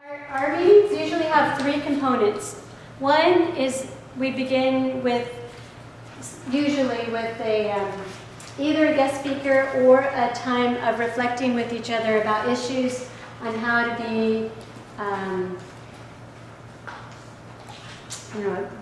Our meetings usually have three components. One is we begin with, usually with either a guest speaker or a time of reflecting with each other about issues on how to be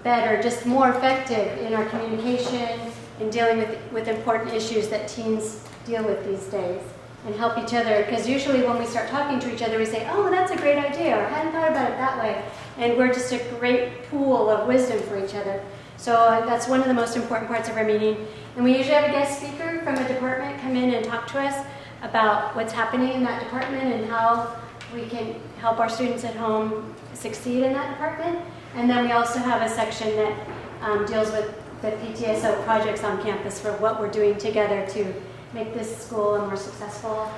better, just more effective in our communication and dealing with important issues that teens deal with these days, and help each other. Because usually when we start talking to each other, we say, oh, that's a great idea, or I hadn't thought about it that way. And we're just a great pool of wisdom for each other. So that's one of the most important parts of our meeting. And we usually have a guest speaker from a department come in and talk to us about what's happening in that department and how we can help our students at home succeed in that department. And then we also have a section that deals with the PTSO projects on campus for what we're doing together to make this school a more successful,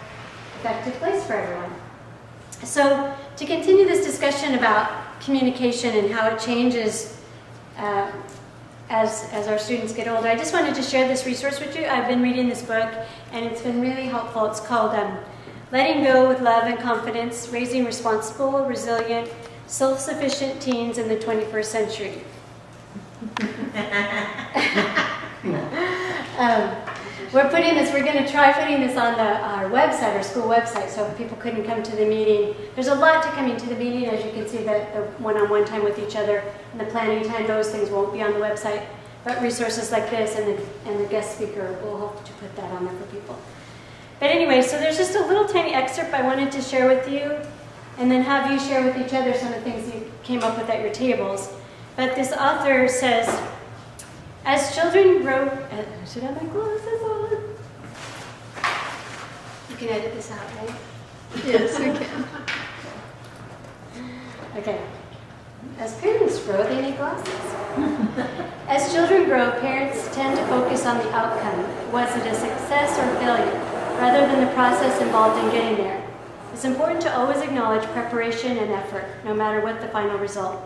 effective place for everyone. So to continue this discussion about communication and how it changes as our students get older, I just wanted to share this resource with you. I've been reading this book, and it's been really helpful. It's called Letting Go with Love and Confidence, Raising Responsible, Resilient, Self-Sufficient Teens in the 21st Century. We're going to try putting this on our website, our school website, so if people couldn't come to the meeting. There's a lot to coming to the meeting, as you can see, the one-on-one time with each other and the planning time, those things won't be on the website. But resources like this and the guest speaker will hope to put that on there for people. But anyway, so there's just a little tiny excerpt I wanted to share with you, and then have you share with each other some of the things you came up with at your tables. But this author says, as children grow, I should have my glasses on. You can edit this out, right? Yes, we can. Okay. As parents grow, they need glasses. As children grow, parents tend to focus on the outcome. Was it a success or failure, rather than the process involved in getting there? It's important to always acknowledge preparation and effort, no matter what the final result.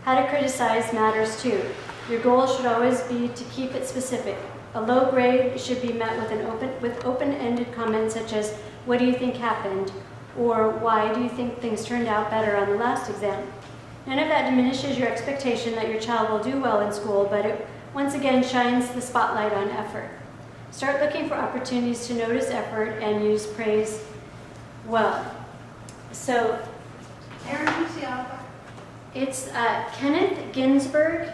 How to criticize matters too. Your goal should always be to keep it specific. A low grade should be met with open-ended comments such as, what do you think happened? Or why do you think things turned out better on the last exam? None of that diminishes your expectation that your child will do well in school, but it once again shines the spotlight on effort. Start looking for opportunities to notice effort and use praise well. So, Erin, who's the author? it's Kenneth Ginsburg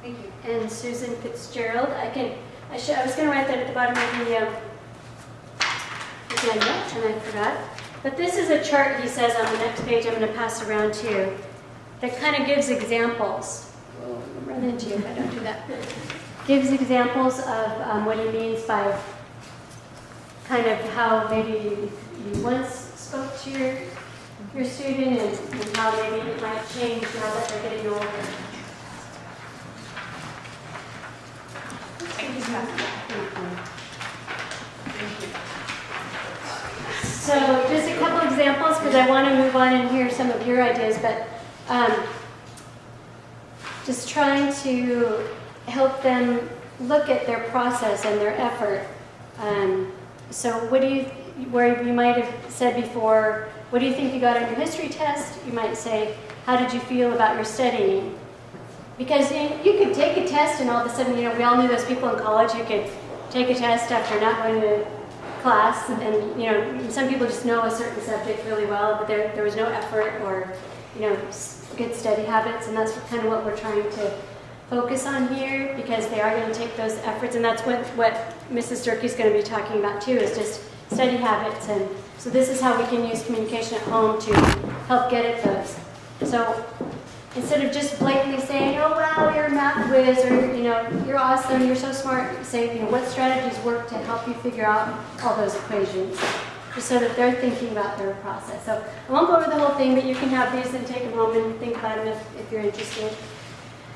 Thank you. and Susan Fitzgerald. I was going to write that at the bottom of the agenda, and I forgot. But this is a chart, he says, on the next page I'm going to pass around to you, that kind of gives examples. I'll run into you if I don't do that. Gives examples of what he means by kind of how maybe you once spoke to your student and how maybe it might change now that they're getting older. So just a couple examples, because I want to move on and hear some of your ideas, but just trying to help them look at their process and their effort. So where you might have said before, what do you think you got on your history test? You might say, how did you feel about your studying? Because you could take a test and all of a sudden, we all knew those people in college who could take a test after not going to class, and some people just know a certain subject really well, but there was no effort or good study habits, and that's kind of what we're trying to focus on here, because they are going to take those efforts, and that's what Mrs. Durkee is going to be talking about too, is just study habits. And so this is how we can use communication at home to help get at those. So instead of just blatantly saying, oh, wow, you're a math whiz, or, you're awesome, you're so smart, say, what strategies work to help you figure out all those equations, just so that they're thinking about their process. So I won't go over the whole thing, but you can have these and take them home and think about them if you're interested.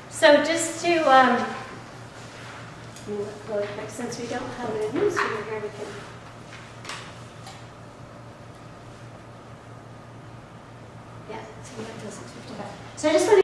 So just to, really quick, since we don't have an administrator here, we can. Yeah, so that does 6:55. So I just want to